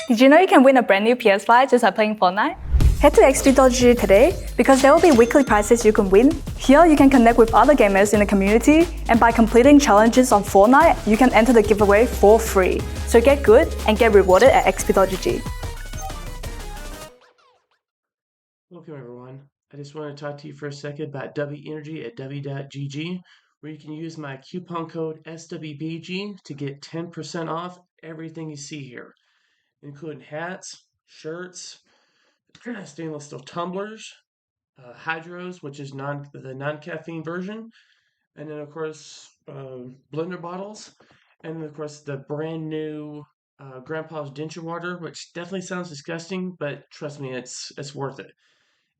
Did you know you can win a brand new PS5 just by playing Fortnite? Head to xd.gg today because there will be weekly prizes you can win. Here you can connect with other gamers in the community, and by completing challenges on Fortnite, you can enter the giveaway for free. So get good and get rewarded at xd.gg. Welcome everyone. I just want to talk to you for a second about WEnergy at w.gg, where you can use my coupon code SWBG to get 10% off everything you see here, including hats, shirts, stainless steel tumblers, hydros, which is the non-caffeine version, and then of course blender bottles, and then of course the brand new Grandpa's denture water, which definitely sounds disgusting, but trust me, it's worth it.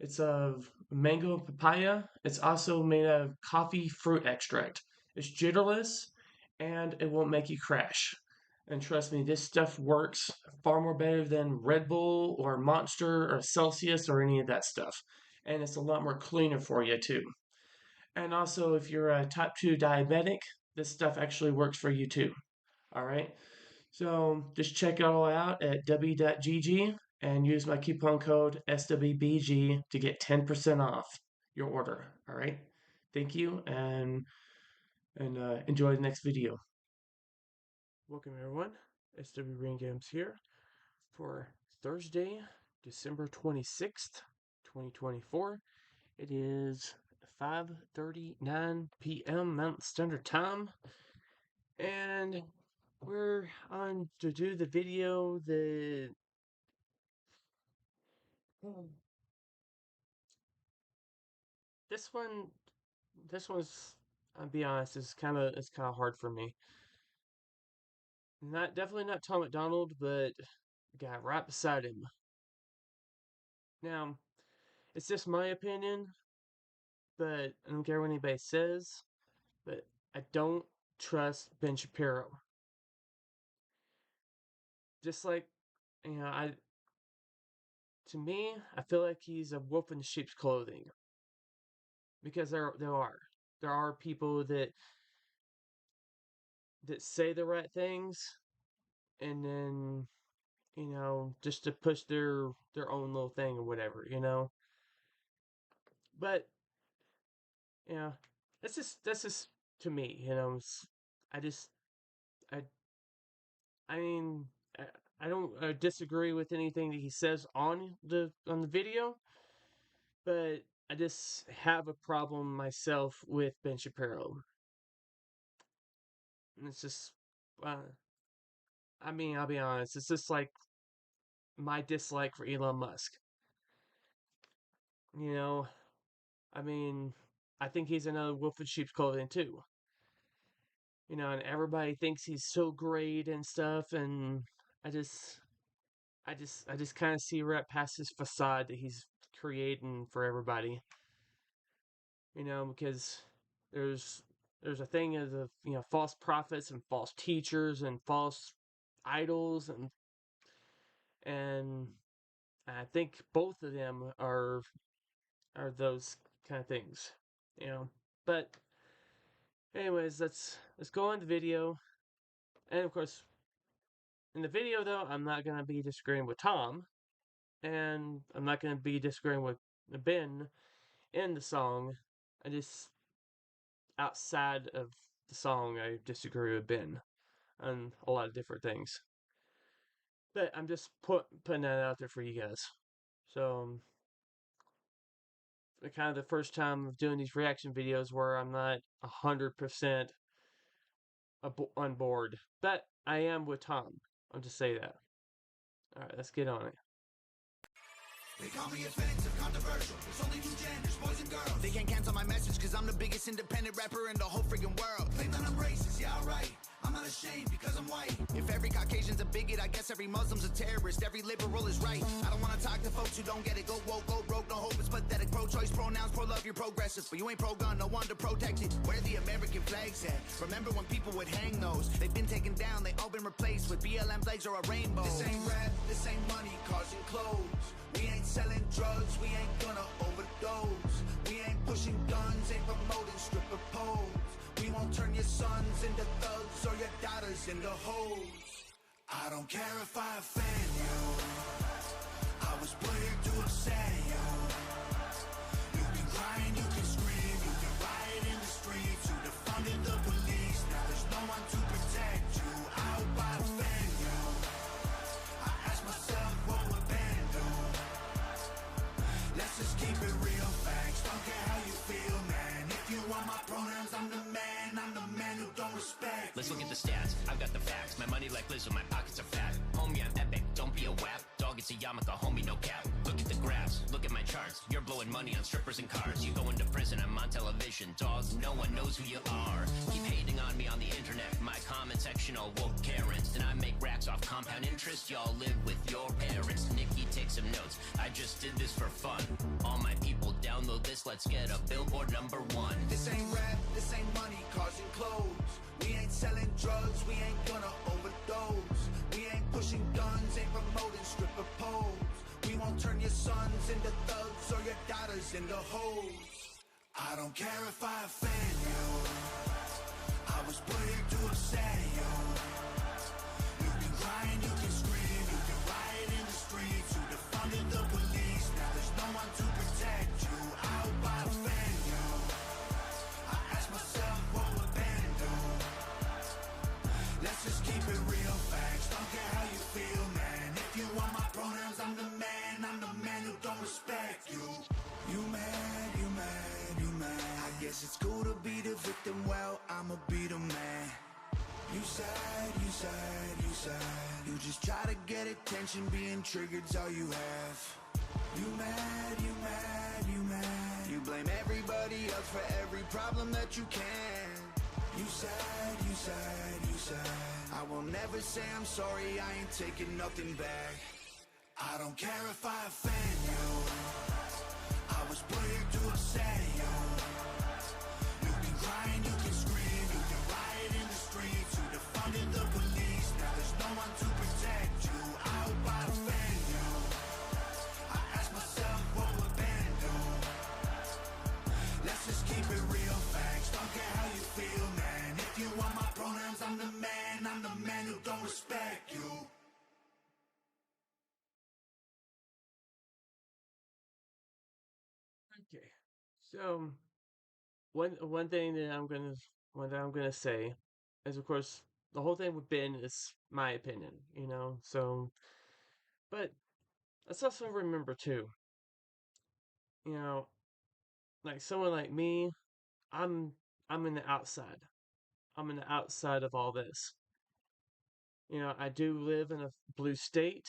It's of mango and papaya. It's also made out of coffee fruit extract. It's jitterless and it won't make you crash. And trust me, this stuff works far more better than Red Bull or Monster or Celsius or any of that stuff. And it's a lot more cleaner for you too. And also, if you're a type 2 diabetic, this stuff actually works for you too. All right. So just check it all out at w.gg and use my coupon code SWBG to get 10% off your order. All right. Thank you and enjoy the next video. Welcome everyone. SWBrainGames here for Thursday, December 26th, 2024. It is 5:39 p.m. Mountain Standard Time, and we're on to do the video that this one's, I'll be honest, it's kind of hard for me. Definitely not Tom MacDonald, but the guy right beside him. Now, it's just my opinion, but I don't care what anybody says, but I don't trust Ben Shapiro. Just like, to me, I feel like he's a wolf in sheep's clothing. Because there are people that say the right things, and then just to push their own little thing or whatever, But that's just to me, I mean, I don't disagree with anything that he says on the video, but I just have a problem myself with Ben Shapiro. And it's just, I'll be honest, it's just like my dislike for Elon Musk. I think he's another wolf in sheep's clothing too. And everybody thinks he's so great and stuff, and I just kind of see right past his facade that he's creating for everybody. Because there's a thing of false prophets and false teachers and false idols, and I think both of them are those kind of things, But anyways, let's go on the video. And of course, in the video though, I'm not gonna be disagreeing with Tom, and I'm not gonna be disagreeing with Ben in the song. I just, outside of the song, I disagree with Ben on a lot of different things. But I'm just putting that out there for you guys. So, kind of the first time of doing these reaction videos where I'm not 100% on board. But I am with Tom. I'll just say that. Alright, let's get on it. They call me offensive, controversial. It's only two genders, boys and girls. They can't cancel my message cause I'm the biggest independent rapper in the whole friggin' world. Claim that I'm racist, yeah, alright. I'm not ashamed because I'm white. If every Caucasian's a bigot, I guess every Muslim's a terrorist. Every liberal is right. I don't wanna talk to folks who don't get it. Go woke, go broke, no hope, it's pathetic. Pro-choice, pronouns, pro-love, you're progressive. But you ain't pro-gun, no one to protect it. Where the American flags at? Remember when people would hang those? They've been taken down, they all been replaced with BLM flags or a rainbow. This ain't rap, this ain't money, causing clothes. We ain't selling drugs, we ain't gonna overdose. We ain't pushing guns, ain't promoting stripper poles. We won't turn your sons into thugs or your daughters into hoes. I don't care if I offend you. put here to upset you. You can cry and you can scream, you can riot in the streets, you defunded the police, now there's no one to protect you. I hope I offend you. I ask myself what would Ben do? Let's just keep it real, facts, don't care how you feel, man. If you want my pronouns, I'm the man who don't respect. Let's look at the stats, I've got the facts. My money like Lizzo, my pockets are fat. Homie, I'm epic, don't be a wap. Dog, it's a yarmulke, homie, no cap. Look at the graphs, look at my charts. You're blowing money on strippers and cars. You go into prison, I'm on television. Dog, no one knows who you are. Keep hating on me on the internet. My comment section all woke Karens. Then I make racks off compound interest. Y'all live with your parents. Nikki, take some notes, I just did this for fun. All my people download this, let's get a billboard #1. This ain't rap, this ain't money, cars and clothes. We ain't selling drugs, we ain't gonna overdose. We ain't pushing guns, ain't promoting stripper poles. We won't turn your sons into thugs or your daughters into hoes. I don't care if I offend you. I was put here to upset you. You can cry and you can scream, you can riot in the streets, you defunded the police, now there's no one to protect you. I hope I offend you. I ask myself what would Ben do? Let's just keep it real, facts, don't care how you feel, man. If you want my pronouns, I'm the man who don't respect you. You mad, you mad, you mad. I guess it's cool to be the victim, well, I'ma be the man. You sad, you sad, you sad. You just try to get attention, being triggered's all you have. You mad, you mad, you mad. You blame everybody else for every problem that you can. You sad, you sad, you sad. I will never say I'm sorry, I ain't taking nothing back. I don't care if I offend you. I was put here to upset you. You can cry and you can scream, you can riot in the streets, you defunded the police, now there's no one to protect you. I hope I offend you. I ask myself what would Ben do? Let's just keep it real, facts, don't care how you feel, man. If you want my pronouns, I'm the man who don't respect you. Okay, so one thing that I'm gonna say is, of course, the whole thing with Ben is my opinion, you know. So, but let's also remember too, you know, like someone like me, I'm I'm in the outside. I'm in the outside of all this. You know, I do live in a blue state,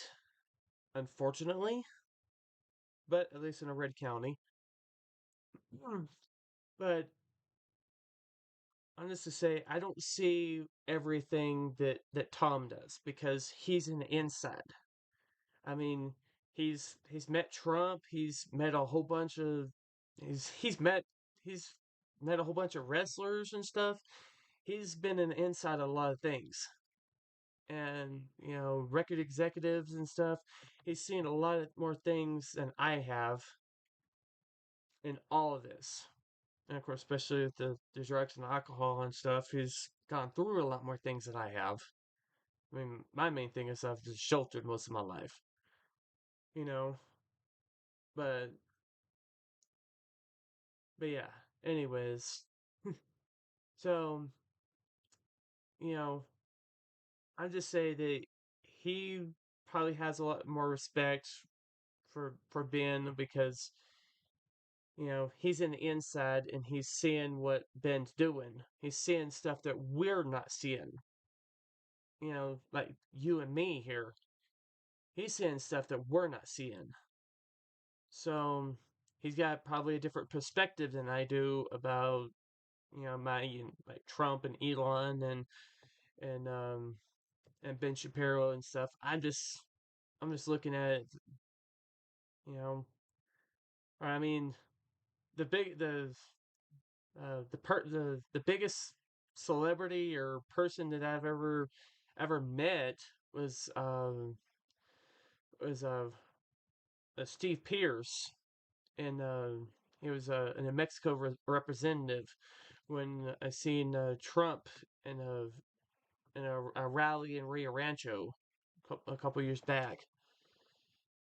unfortunately, but at least in a red county. But I'm just to say, I don't see everything that Tom does because he's an inside. I mean, he's met Trump. He's met a whole bunch of he's met a whole bunch of wrestlers and stuff. He's been an inside a lot of things, and you know, record executives and stuff. He's seen a lot of more things than I have in all of this. And of course, especially with the drugs and alcohol and stuff, he's gone through a lot more things than I have. I mean, my main thing is I've just sheltered most of my life, you know. But yeah. Anyways, so you know, I just say that he probably has a lot more respect for Ben because you know he's in the inside and he's seeing what Ben's doing. He's seeing stuff that we're not seeing. You know, like you and me here. He's seeing stuff that we're not seeing. So he's got probably a different perspective than I do about you know like Trump and Elon and um and Ben Shapiro and stuff. I'm just looking at it, you know. I mean, the big the biggest celebrity or person that I've ever met was was Steve Pierce, and he was a New Mexico representative. When I seen Trump in a rally in Rio Rancho a couple years back,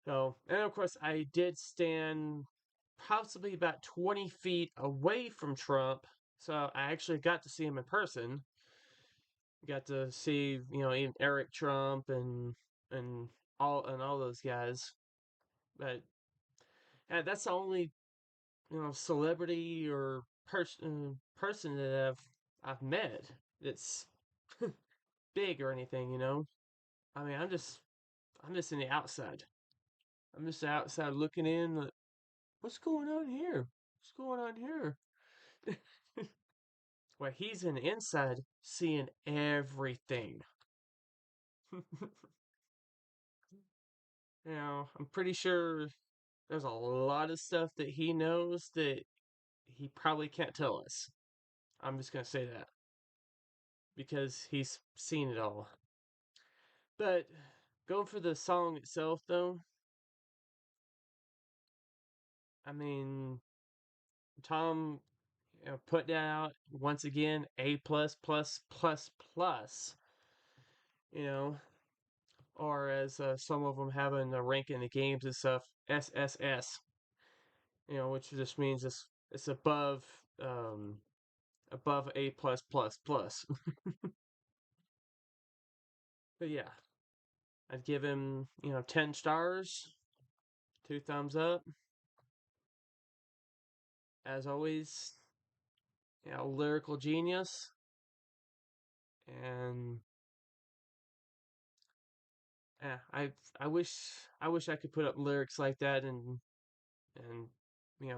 So, and of course, I did stand possibly about 20 feet away from Trump, so I actually got to see him in person. Got to see, even Eric Trump and all those guys. But that's the only celebrity or person that I've met that's big or anything. I mean, I'm just in the outside. I'm just outside looking in. Like, what's going on here? What's going on here? Well, he's in the inside seeing everything. I'm pretty sure there's a lot of stuff that he knows that he probably can't tell us. I'm just gonna say that because he's seen it all. But going for the song itself, though, I mean, Tom put that out once again, A plus plus plus plus. Or as some of them have in the rank in the games and stuff, SSS. Which just means it's above above A plus plus plus. But yeah, I'd give him 10 stars, 2 thumbs up. As always, lyrical genius, and yeah, I wish I could put up lyrics like that and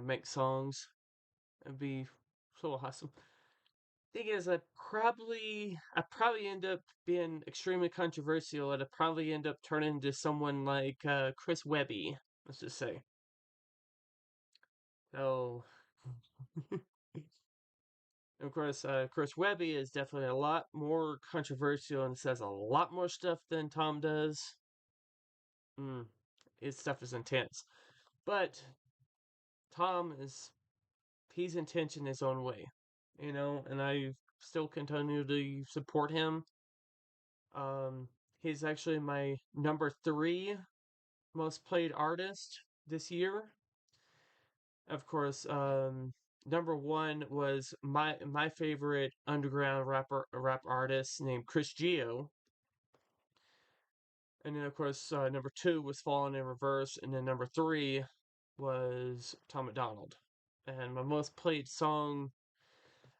make songs. It'd be so awesome. Thing is, I probably end up being extremely controversial. I'd probably end up turning into someone like Chris Webby, let's just say. So, of course, Chris Webby is definitely a lot more controversial and says a lot more stuff than Tom does. His stuff is intense, but Tom he's intense in his own way, and I still continue to support him. He's actually my number 3 most played artist this year. Of course, number 1 was my favorite underground rap artist named Chris Geo. And then, of course, number 2 was Fallen in Reverse, and then number 3 was Tom MacDonald. And my most played song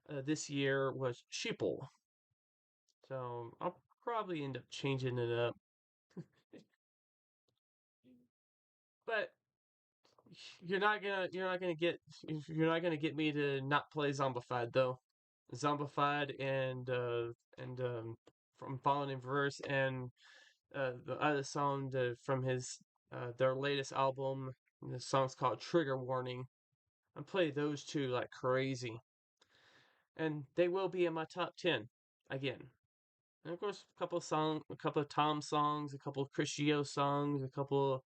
this year was Sheeple. So I'll probably end up changing it up. But you're not gonna get me to not play Zombified though. Zombified and from Fallen in Reverse and the other song from his their latest album. The song's called Trigger Warning. I play those 2 like crazy, and they will be in my top 10 again. And of course, a couple of Tom songs, a couple of Chris Geo songs, a couple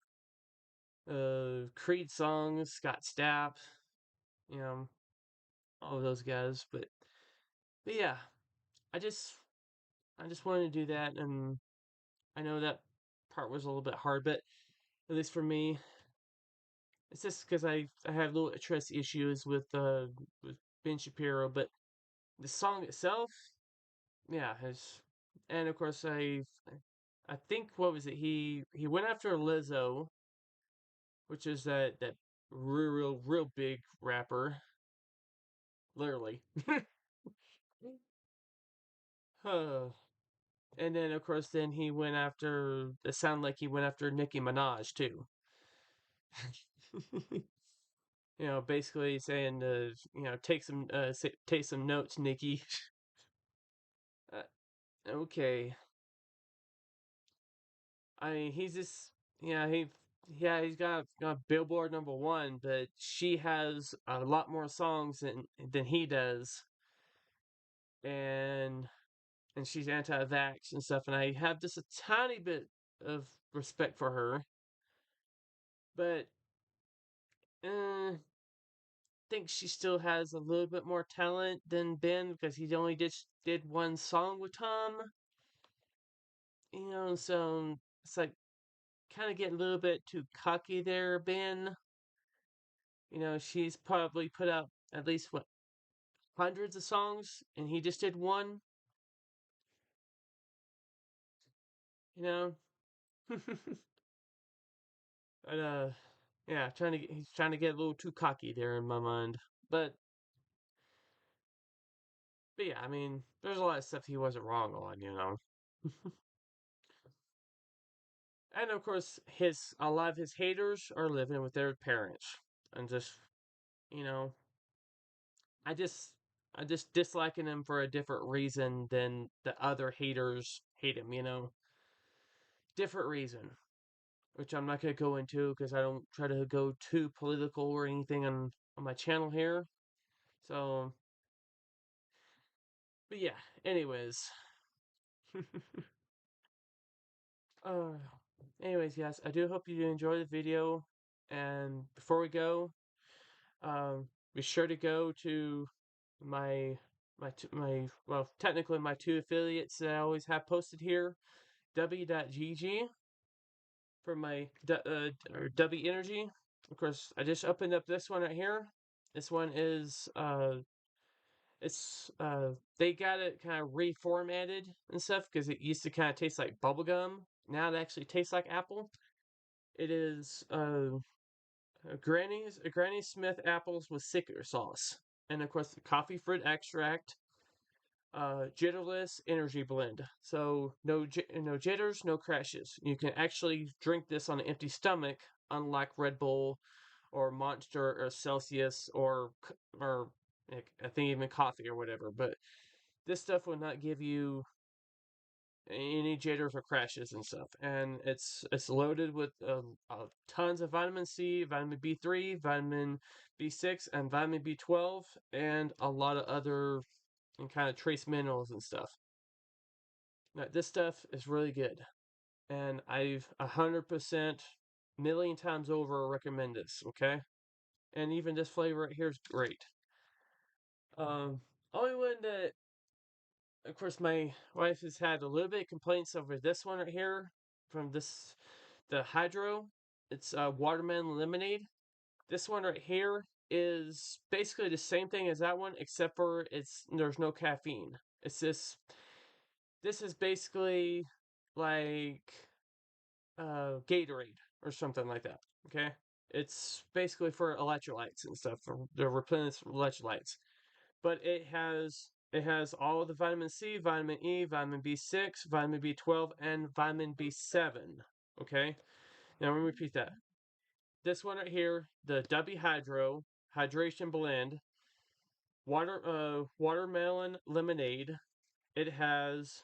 Creed songs, Scott Stapp, all of those guys. But yeah, I just wanted to do that, and I know that part was a little bit hard, but at least for me, it's just because I have little trust issues with Ben Shapiro, but the song itself, yeah, and of course I think what was it? He went after Lizzo, which is that real big rapper, literally. And then of course then he went after. It sounded like he went after Nicki Minaj too. Basically saying take some notes, Nicki. Okay. I mean, he's just he's got Billboard number 1, but she has a lot more songs than he does, and she's anti-vax and stuff, and I have just a tiny bit of respect for her, but I think she still has a little bit more talent than Ben because he only did 1 song with Tom, so it's like kind of getting a little bit too cocky there, Ben. You know, she's probably put out at least, what, hundreds of songs, and he just did one. You know? But, yeah, he's trying to get a little too cocky there in my mind. But yeah, I mean, there's a lot of stuff he wasn't wrong on, you know. And of course, a lot of his haters are living with their parents, and just, you know, I just disliking him for a different reason than the other haters hate him, you know. Different reason, which I'm not gonna go into because I don't try to go too political or anything on my channel here. So, but yeah. Anyways, uh, anyways, yes, I do hope you enjoy the video. And before we go, be sure to go to my well, technically my two affiliates that I always have posted here, w.gg for my or W Energy. Of course, I just opened up this one right here. This one is they got it kind of reformatted and stuff because it used to kind of taste like bubblegum. Now it actually tastes like apple. It is Granny Smith apples with Sicker sauce, and of course the coffee fruit extract, jitterless energy blend. So no jitters, no crashes. You can actually drink this on an empty stomach, unlike Red Bull or Monster or Celsius or I think even coffee or whatever. But this stuff will not give you any jitters or crashes and stuff. And it's loaded with tons of vitamin C, vitamin B3, vitamin B6, and vitamin B12, and a lot of other and kind of trace minerals and stuff. Now, this stuff is really good, and I've 100% million times over recommend this. Okay, and even this flavor right here is great. Only one that, of course, my wife has had a little bit of complaints over this one right here from the Hydro. It's watermelon lemonade. This one right here is basically the same thing as that one, except for there's no caffeine. It's this is basically like Gatorade or something like that. Okay, it's basically for electrolytes and stuff, for the replenish electrolytes. But it has all of the vitamin C, vitamin E, vitamin B6, vitamin B12, and vitamin B7. Okay, now let me repeat that. This one right here, the W Hydro Hydration Blend, watermelon lemonade. It has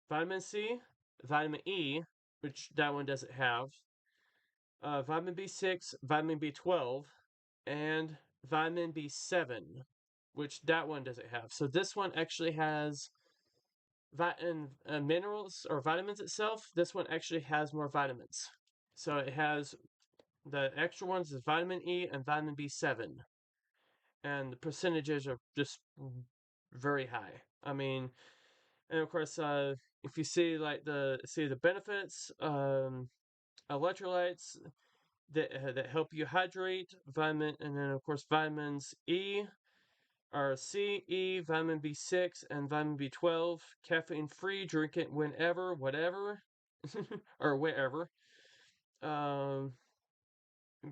vitamin C, vitamin E, which that one doesn't have, vitamin B6, vitamin B12, and vitamin B7, which that one doesn't have. So this one actually has minerals or vitamins itself. This one actually has more vitamins. So it has the extra ones is vitamin E and vitamin B7, and the percentages are just very high. I mean, and of course, if you see the benefits, electrolytes that help you hydrate, and then of course vitamins E or C, E, vitamin B6, and vitamin B12, caffeine free. Drink it whenever, whatever, or wherever.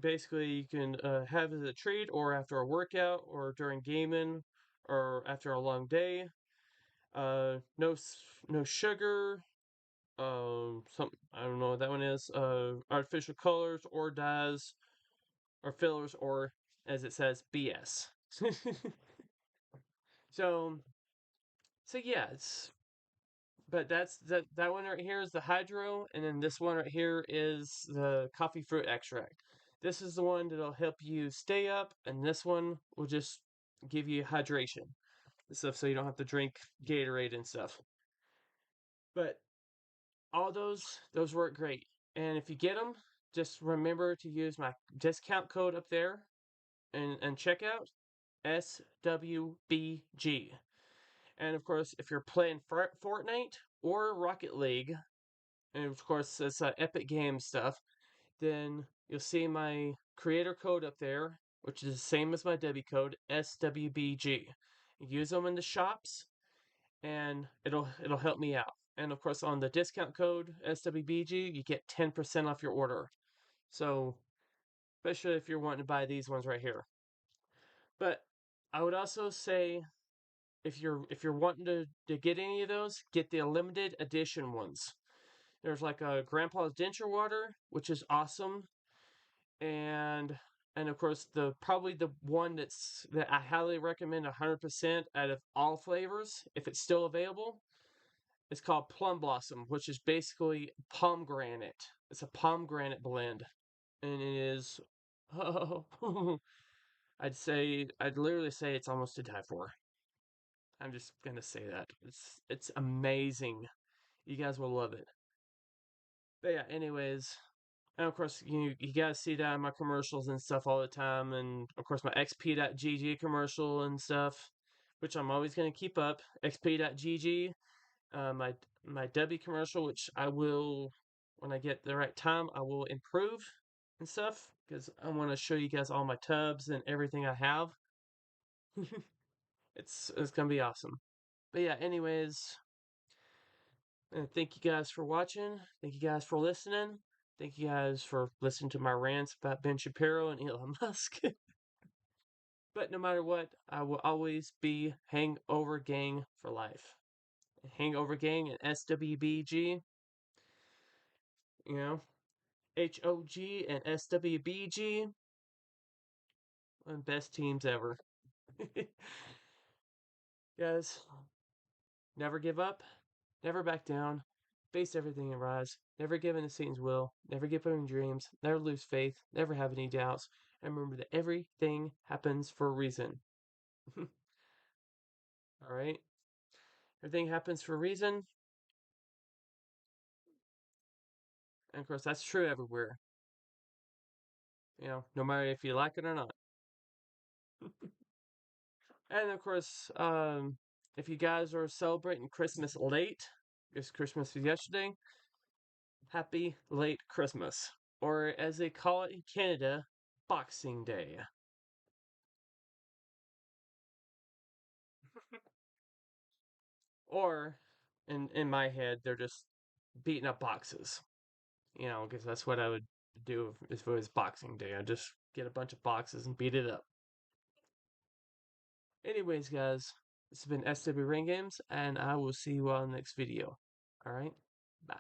Basically, you can have it as a treat, or after a workout, or during gaming, or after a long day. No sugar. Some I don't know what that one is. Artificial colors or dyes or fillers, or as it says, BS. so yeah, but that one right here is the Hydro, and then this one right here is the coffee fruit extract. This is the one that'll help you stay up, and this one will just give you hydration and stuff, so you don't have to drink Gatorade and stuff. But all those work great, and if you get them, just remember to use my discount code up there and checkout SWBG. And of course, if you're playing Fortnite or Rocket League, and of course it's Epic Games stuff, then you'll see my creator code up there, which is the same as my debit code, SWBG. You use them in the shops, and it'll help me out. And of course, on the discount code SWBG, you get 10% off your order. So, especially if you're wanting to buy these ones right here. But I would also say if you're wanting to get any of those, get the limited edition ones. There's like a Grandpa's Denture Water, which is awesome, and of course probably the one that I highly recommend 100% out of all flavors, if it's still available. It's called Plum Blossom, which is basically pomegranate. It's a pomegranate blend, and it is. Oh, I'd literally say it's almost to die for. I'm just gonna say that it's amazing. You guys will love it. But yeah, anyways, and of course you guys see that in my commercials and stuff all the time, and of course my XP.GG commercial and stuff, which I'm always gonna keep up. XP.GG. My W commercial, which I will, when I get the right time, I will improve and stuff, because I want to show you guys all my tubs and everything I have. It's gonna be awesome. But yeah, anyways, thank you guys for watching. Thank you guys for listening. Thank you guys for listening to my rants about Ben Shapiro and Elon Musk. But no matter what, I will always be Hangover Gang for life. Hangover Gang and SWBG. You know, HOG and SWBG. One of the best teams ever. Guys, never give up, never back down, face everything and rise, never give in to Satan's will, never give up on your dreams, never lose faith, never have any doubts, and remember that everything happens for a reason. Alright? Everything happens for a reason. And of course, that's true everywhere. You know, no matter if you like it or not. And of course, if you guys are celebrating Christmas late, because Christmas was yesterday, happy late Christmas. Or as they call it in Canada, Boxing Day. Or, in my head, they're just beating up boxes. You know, because that's what I would do if it was Boxing Day. I'd just get a bunch of boxes and beat it up. Anyways, guys, this has been SWBrainGames, and I will see you all in the next video. Alright? Bye.